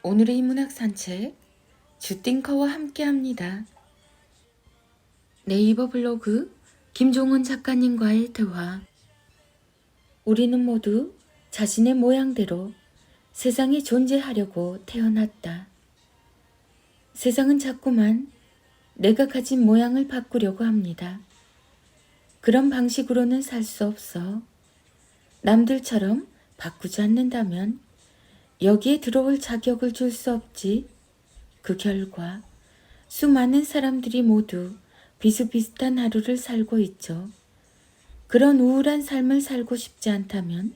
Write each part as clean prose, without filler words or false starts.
오늘의 문학 산책 주띵커와 함께합니다. 네이버 블로그 김종원 작가님과의 대화. 우리는 모두 자신의 모양대로 세상에 존재하려고 태어났다. 세상은 자꾸만 내가 가진 모양을 바꾸려고 합니다. 그런 방식으로는 살 수 없어. 남들처럼 바꾸지 않는다면 여기에 들어올 자격을 줄 수 없지. 그 결과 수많은 사람들이 모두 비슷비슷한 하루를 살고 있죠. 그런 우울한 삶을 살고 싶지 않다면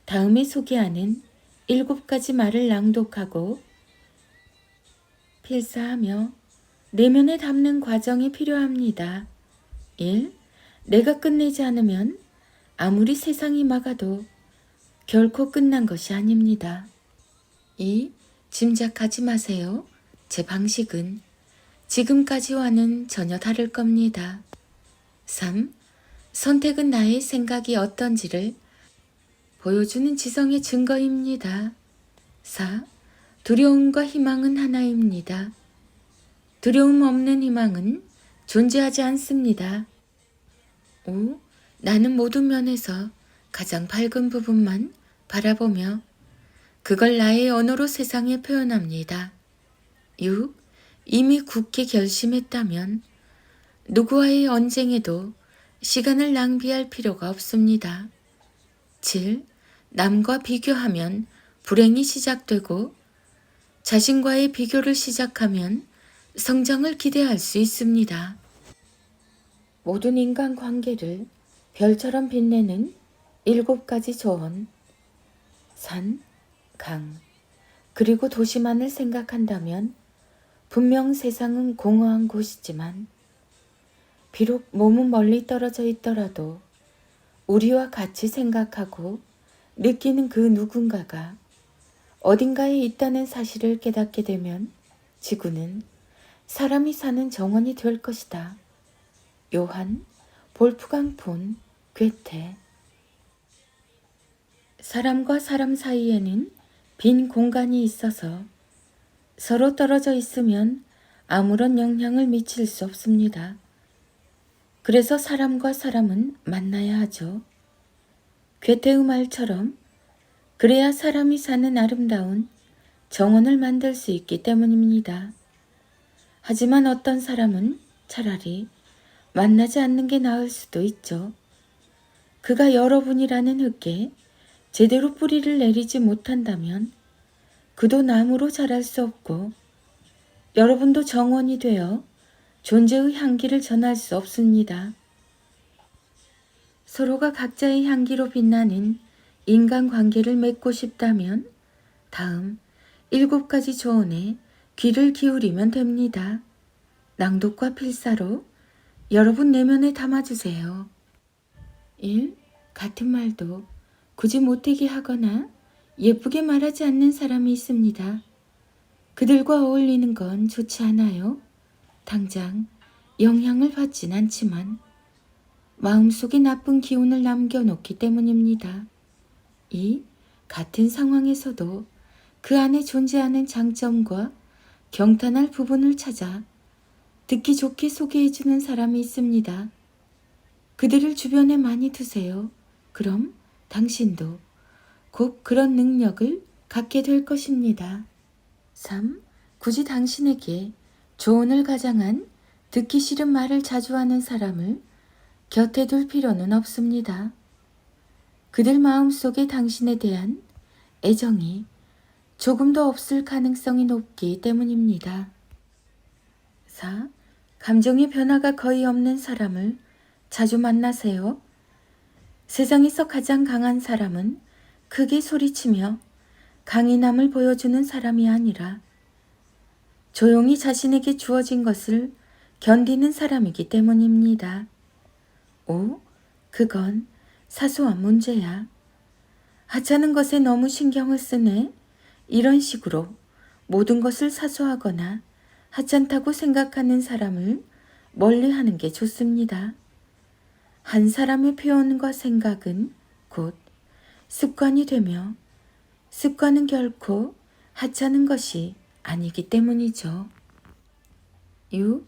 다음에 소개하는 7가지 말을 낭독하고 필사하며 내면에 담는 과정이 필요합니다. 1. 내가 끝내지 않으면 아무리 세상이 막아도 결코 끝난 것이 아닙니다. 2. 짐작하지 마세요. 제 방식은 지금까지와는 전혀 다를 겁니다. 3. 선택은 나의 생각이 어떤지를 보여주는 지성의 증거입니다. 4. 두려움과 희망은 하나입니다. 두려움 없는 희망은 존재하지 않습니다. 5. 나는 모든 면에서 가장 밝은 부분만 바라보며 그걸 나의 언어로 세상에 표현합니다. 6. 이미 굳게 결심했다면 누구와의 언쟁에도 시간을 낭비할 필요가 없습니다. 7. 남과 비교하면 불행이 시작되고 자신과의 비교를 시작하면 성장을 기대할 수 있습니다. 모든 인간관계를 별처럼 빛내는 7가지 조언. 산, 강, 그리고 도시만을 생각한다면 분명 세상은 공허한 곳이지만 비록 몸은 멀리 떨어져 있더라도 우리와 같이 생각하고 느끼는 그 누군가가 어딘가에 있다는 사실을 깨닫게 되면 지구는 사람이 사는 정원이 될 것이다. 요한 볼프강 폰 괴테. 사람과 사람 사이에는 빈 공간이 있어서 서로 떨어져 있으면 아무런 영향을 미칠 수 없습니다. 그래서 사람과 사람은 만나야 하죠. 괴테의 말처럼 그래야 사람이 사는 아름다운 정원을 만들 수 있기 때문입니다. 하지만 어떤 사람은 차라리 만나지 않는 게 나을 수도 있죠. 그가 여러분이라는 흙에 제대로 뿌리를 내리지 못한다면 그도 나무로 자랄 수 없고 여러분도 정원이 되어 존재의 향기를 전할 수 없습니다. 서로가 각자의 향기로 빛나는 인간관계를 맺고 싶다면 다음 7가지 조언에 귀를 기울이면 됩니다. 낭독과 필사로 여러분 내면에 담아주세요. 1. 같은 말도 굳이 못되게 하거나 예쁘게 말하지 않는 사람이 있습니다. 그들과 어울리는 건 좋지 않아요. 당장 영향을 받진 않지만 마음속에 나쁜 기운을 남겨놓기 때문입니다. 2. 같은 상황에서도 그 안에 존재하는 장점과 경탄할 부분을 찾아 듣기 좋게 소개해주는 사람이 있습니다. 그들을 주변에 많이 두세요. 그럼 당신도 곧 그런 능력을 갖게 될 것입니다. 3. 굳이 당신에게 조언을 가장한 듣기 싫은 말을 자주 하는 사람을 곁에 둘 필요는 없습니다. 그들 마음속에 당신에 대한 애정이 조금도 없을 가능성이 높기 때문입니다. 4. 감정의 변화가 거의 없는 사람을 자주 만나세요. 세상에서 가장 강한 사람은 크게 소리치며 강인함을 보여주는 사람이 아니라 조용히 자신에게 주어진 것을 견디는 사람이기 때문입니다. 5. 그건 사소한 문제야. 하찮은 것에 너무 신경을 쓰네. 이런 식으로 모든 것을 사소하거나 하찮다고 생각하는 사람을 멀리하는 게 좋습니다. 한 사람의 표현과 생각은 곧 습관이 되며 습관은 결코 하찮은 것이 아니기 때문이죠. 6.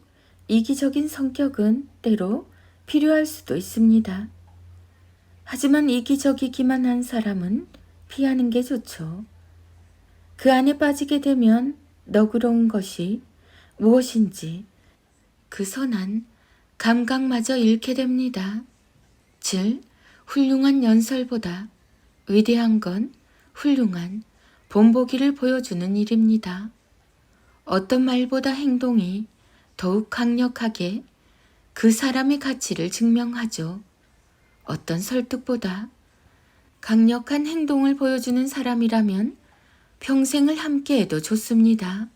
이기적인 성격은 때로 필요할 수도 있습니다. 하지만 이기적이기만 한 사람은 피하는 게 좋죠. 그 안에 빠지게 되면 너그러운 것이 무엇인지 그 선한 감각마저 잃게 됩니다. 7. 훌륭한 연설보다 위대한 건 훌륭한 본보기를 보여주는 일입니다. 어떤 말보다 행동이 더욱 강력하게 그 사람의 가치를 증명하죠. 어떤 설득보다 강력한 행동을 보여주는 사람이라면 평생을 함께해도 좋습니다.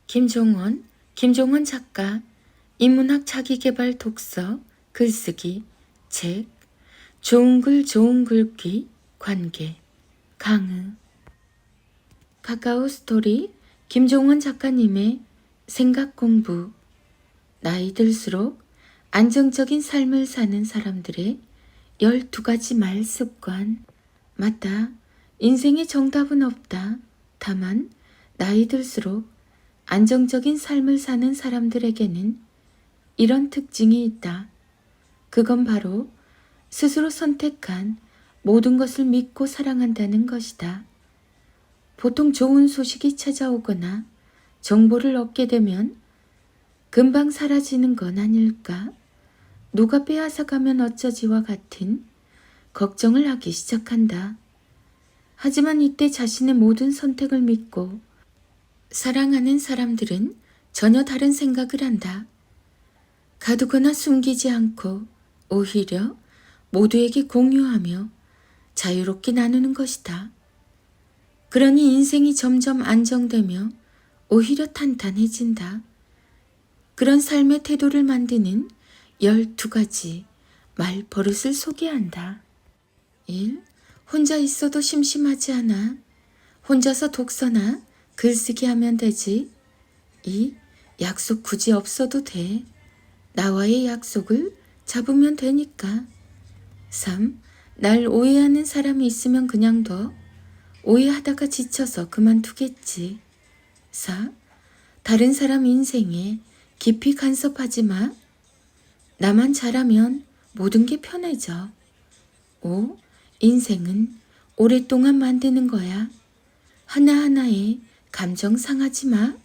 김종원 작가, 인문학 자기계발 독서, 글쓰기, 책, 좋은 글 좋은 글귀, 관계, 강의. 카카오 스토리 김종원 작가님의 생각 공부. 나이 들수록 안정적인 삶을 사는 사람들의 12가지 말 습관. 맞다. 인생에 정답은 없다. 다만 나이 들수록 안정적인 삶을 사는 사람들에게는 이런 특징이 있다. 그건 바로 스스로 선택한 모든 것을 믿고 사랑한다는 것이다. 보통 좋은 소식이 찾아오거나 정보를 얻게 되면 금방 사라지는 건 아닐까? 누가 빼앗아가면 어쩌지와 같은 걱정을 하기 시작한다. 하지만 이때 자신의 모든 선택을 믿고 사랑하는 사람들은 전혀 다른 생각을 한다. 가두거나 숨기지 않고 오히려 모두에게 공유하며 자유롭게 나누는 것이다. 그러니 인생이 점점 안정되며 오히려 탄탄해진다. 그런 삶의 태도를 만드는 12가지 말버릇을 소개한다. 1. 혼자 있어도 심심하지 않아. 혼자서 독서나 글쓰기 하면 되지. 2. 약속 굳이 없어도 돼. 나와의 약속을 잡으면 되니까. 3. 날 오해하는 사람이 있으면 그냥 둬. 오해하다가 지쳐서 그만두겠지. 4. 다른 사람 인생에 깊이 간섭하지 마. 나만 잘하면 모든 게 편해져. 5. 인생은 오랫동안 만드는 거야. 하나하나에 감정 상하지 마.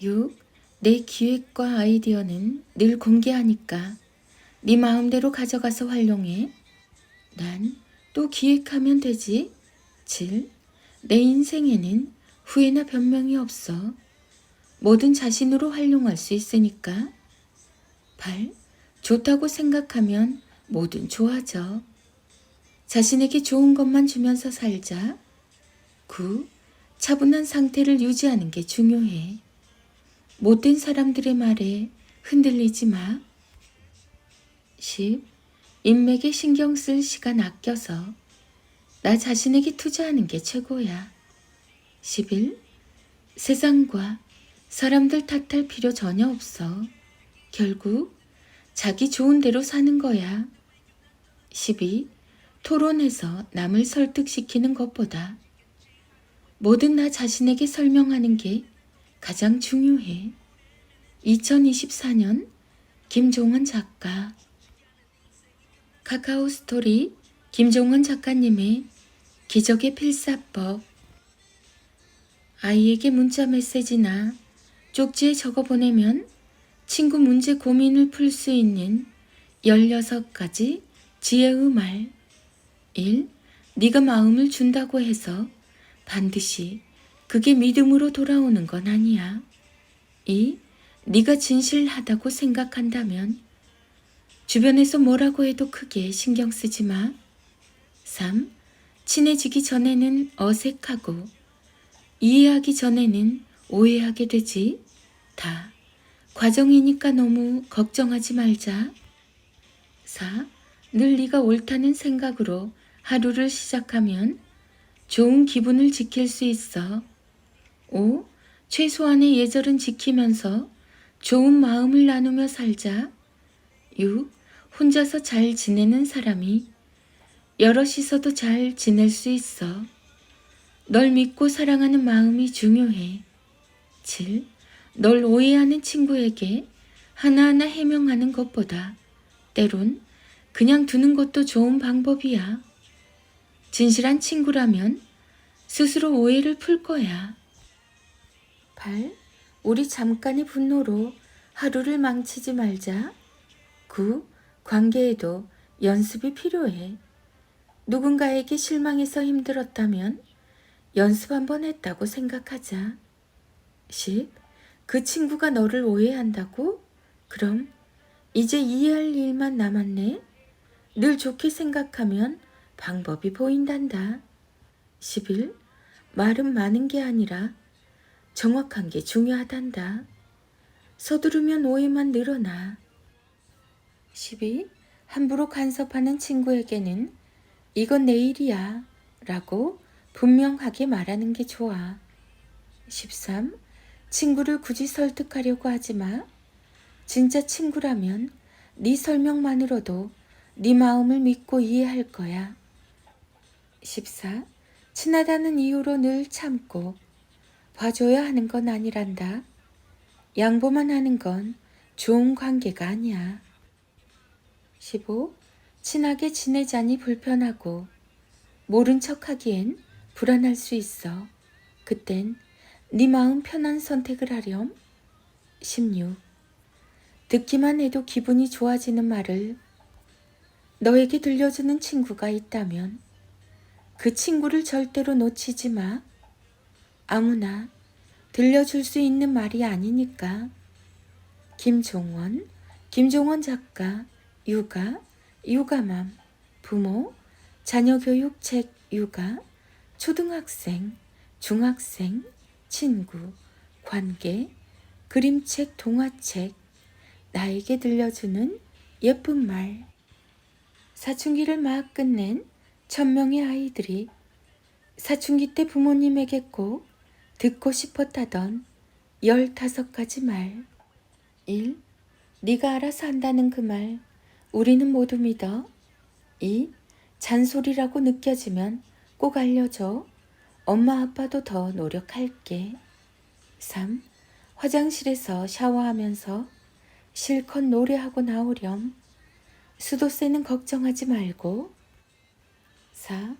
6. 내 기획과 아이디어는 늘 공개하니까 네 마음대로 가져가서 활용해. 난 또 기획하면 되지. 7. 내 인생에는 후회나 변명이 없어. 뭐든 자신으로 활용할 수 있으니까. 8. 좋다고 생각하면 뭐든 좋아져. 자신에게 좋은 것만 주면서 살자. 9. 차분한 상태를 유지하는 게 중요해. 못된 사람들의 말에 흔들리지 마. 10. 인맥에 신경 쓸 시간 아껴서 나 자신에게 투자하는 게 최고야. 11. 세상과 사람들 탓할 필요 전혀 없어. 결국 자기 좋은 대로 사는 거야. 12. 토론해서 남을 설득시키는 것보다 뭐든 나 자신에게 설명하는 게 가장 중요해. 2024년 김종원 작가. 카카오 스토리 김종원 작가님의 기적의 필사법. 아이에게 문자 메시지나 쪽지에 적어 보내면 친구 문제 고민을 풀 수 있는 16가지 지혜의 말. 1. 네가 마음을 준다고 해서 반드시 그게 믿음으로 돌아오는 건 아니야. 2. 네가 진실하다고 생각한다면 주변에서 뭐라고 해도 크게 신경 쓰지 마. 3. 친해지기 전에는 어색하고 이해하기 전에는 오해하게 되지. 다 과정이니까 너무 걱정하지 말자. 4. 늘 네가 옳다는 생각으로 하루를 시작하면 좋은 기분을 지킬 수 있어. 5. 최소한의 예절은 지키면서 좋은 마음을 나누며 살자. 6. 혼자서 잘 지내는 사람이 여럿이서도 잘 지낼 수 있어. 널 믿고 사랑하는 마음이 중요해. 7. 널 오해하는 친구에게 하나하나 해명하는 것보다 때론 그냥 두는 것도 좋은 방법이야. 진실한 친구라면 스스로 오해를 풀 거야. 8. 우리 잠깐의 분노로 하루를 망치지 말자. 9. 관계에도 연습이 필요해. 누군가에게 실망해서 힘들었다면 연습 한번 했다고 생각하자. 10. 그 친구가 너를 오해한다고? 그럼 이제 이해할 일만 남았네. 늘 좋게 생각하면 방법이 보인단다. 11. 말은 많은 게 아니라 정확한 게 중요하단다. 서두르면 오해만 늘어나. 12. 함부로 간섭하는 친구에게는 이건 내 일이야 라고 분명하게 말하는 게 좋아. 13. 친구를 굳이 설득하려고 하지 마. 진짜 친구라면 네 설명만으로도 네 마음을 믿고 이해할 거야. 14. 친하다는 이유로 늘 참고 봐줘야 하는 건 아니란다. 양보만 하는 건 좋은 관계가 아니야. 15. 친하게 지내자니 불편하고 모른 척하기엔 불안할 수 있어. 그땐 네 마음 편한 선택을 하렴. 16. 듣기만 해도 기분이 좋아지는 말을 너에게 들려주는 친구가 있다면 그 친구를 절대로 놓치지 마. 아무나 들려줄 수 있는 말이 아니니까. 김종원 작가, 육아맘, 부모, 자녀교육 책 육아, 초등학생, 중학생, 친구, 관계, 그림책, 동화책, 나에게 들려주는 예쁜 말. 사춘기를 막 끝낸 1000명의 아이들이 사춘기 때 부모님에게 꼭 듣고 싶었다던 15가지 말. 1. 네가 알아서 한다는 그 말 우리는 모두 믿어. 2. 잔소리라고 느껴지면 꼭 알려줘. 엄마 아빠도 더 노력할게. 3. 화장실에서 샤워하면서 실컷 노래하고 나오렴. 수도세는 걱정하지 말고. 4.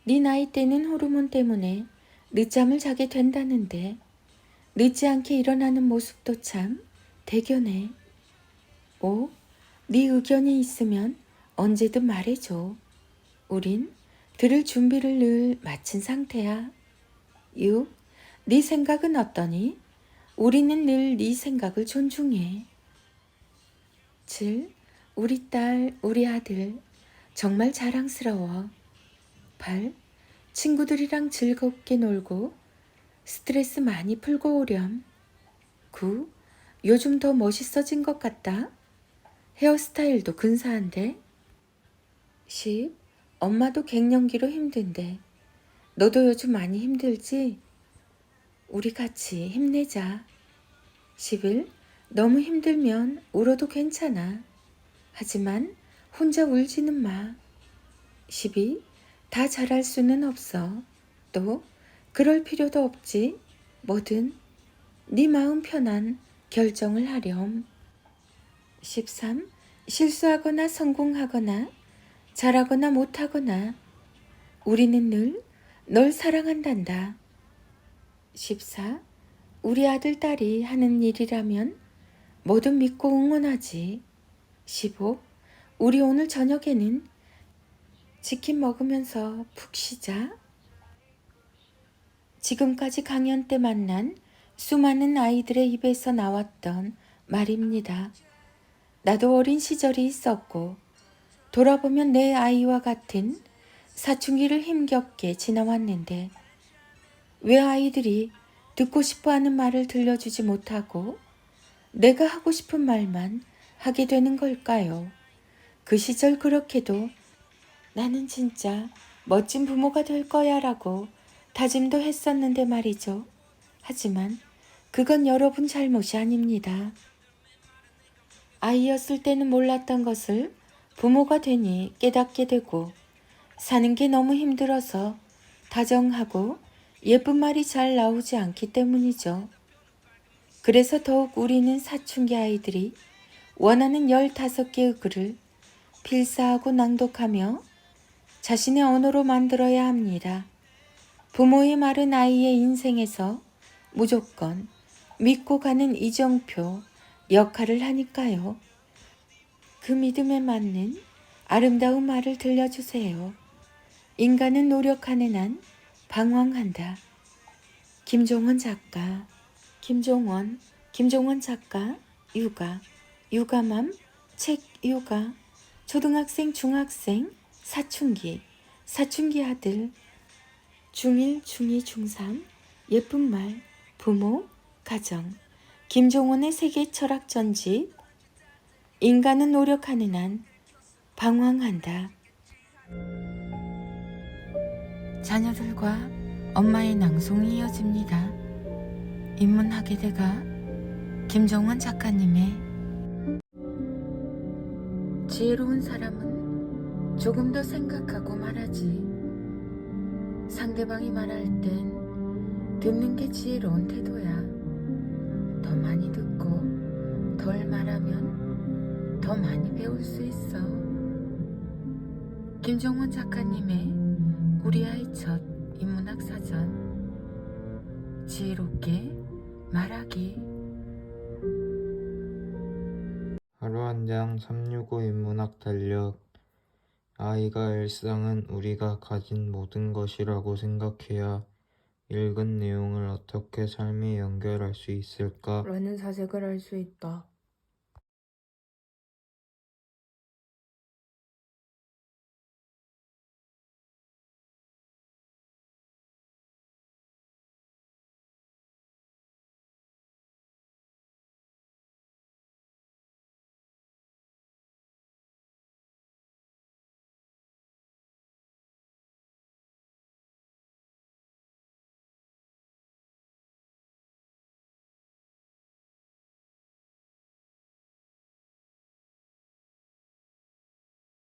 네 나이 때는 호르몬 때문에 늦잠을 자게 된다는데 늦지 않게 일어나는 모습도 참 대견해. 5. 네 의견이 있으면 언제든 말해줘. 우린 들을 준비를 늘 마친 상태야. 6. 네 생각은 어떠니? 우리는 늘 네 생각을 존중해. 7. 우리 딸, 우리 아들 정말 자랑스러워. 8. 친구들이랑 즐겁게 놀고 스트레스 많이 풀고 오렴. 9. 요즘 더 멋있어진 것 같다. 헤어스타일도 근사한데. 10. 엄마도 갱년기로 힘든데 너도 요즘 많이 힘들지? 우리 같이 힘내자. 11. 너무 힘들면 울어도 괜찮아. 하지만 혼자 울지는 마. 12. 다 잘할 수는 없어. 또 그럴 필요도 없지. 뭐든 네 마음 편한 결정을 하렴. 13. 실수하거나 성공하거나 잘하거나 못하거나 우리는 늘 널 사랑한단다. 14. 우리 아들, 딸이 하는 일이라면 뭐든 믿고 응원하지. 15. 우리 오늘 저녁에는 치킨 먹으면서 푹 쉬자. 지금까지 강연 때 만난 수많은 아이들의 입에서 나왔던 말입니다. 나도 어린 시절이 있었고 돌아보면 내 아이와 같은 사춘기를 힘겹게 지나왔는데 왜 아이들이 듣고 싶어하는 말을 들려주지 못하고 내가 하고 싶은 말만 하게 되는 걸까요? 그 시절 그렇게도 나는 진짜 멋진 부모가 될 거야 라고 다짐도 했었는데 말이죠. 하지만 그건 여러분 잘못이 아닙니다. 아이였을 때는 몰랐던 것을 부모가 되니 깨닫게 되고 사는 게 너무 힘들어서 다정하고 예쁜 말이 잘 나오지 않기 때문이죠. 그래서 더욱 우리는 사춘기 아이들이 원하는 15개의 글을 필사하고 낭독하며 자신의 언어로 만들어야 합니다. 부모의 말은 아이의 인생에서 무조건 믿고 가는 이정표 역할을 하니까요. 그 믿음에 맞는 아름다운 말을 들려주세요. 인간은 노력하는 한 방황한다. 김종원 작가, 김종원 작가, 육아맘, 책 육아, 초등학생, 중학생, 사춘기 아들, 중1, 중2, 중3, 예쁜 말, 부모, 가정, 김종원의 세계 철학 전집, 인간은 노력하는 한 방황한다. 자녀들과 엄마의 낭송이 이어집니다. 인문학예대가 김종원 작가님의 지혜로운 사람은 조금 더 생각하고 말하지. 상대방이 말할 땐 듣는 게 지혜로운 태도야. 더 많이 듣고 덜 말하면 더 많이 배울 수 있어. 김종원 작가님의 우리 아이 첫 인문학 사전. 지혜롭게 말하기. 하루 한 장 365 인문학 달력. 아이가 일상은 우리가 가진 모든 것이라고 생각해야 읽은 내용을 어떻게 삶에 연결할 수 있을까? 라는 사색을 할 수 있다.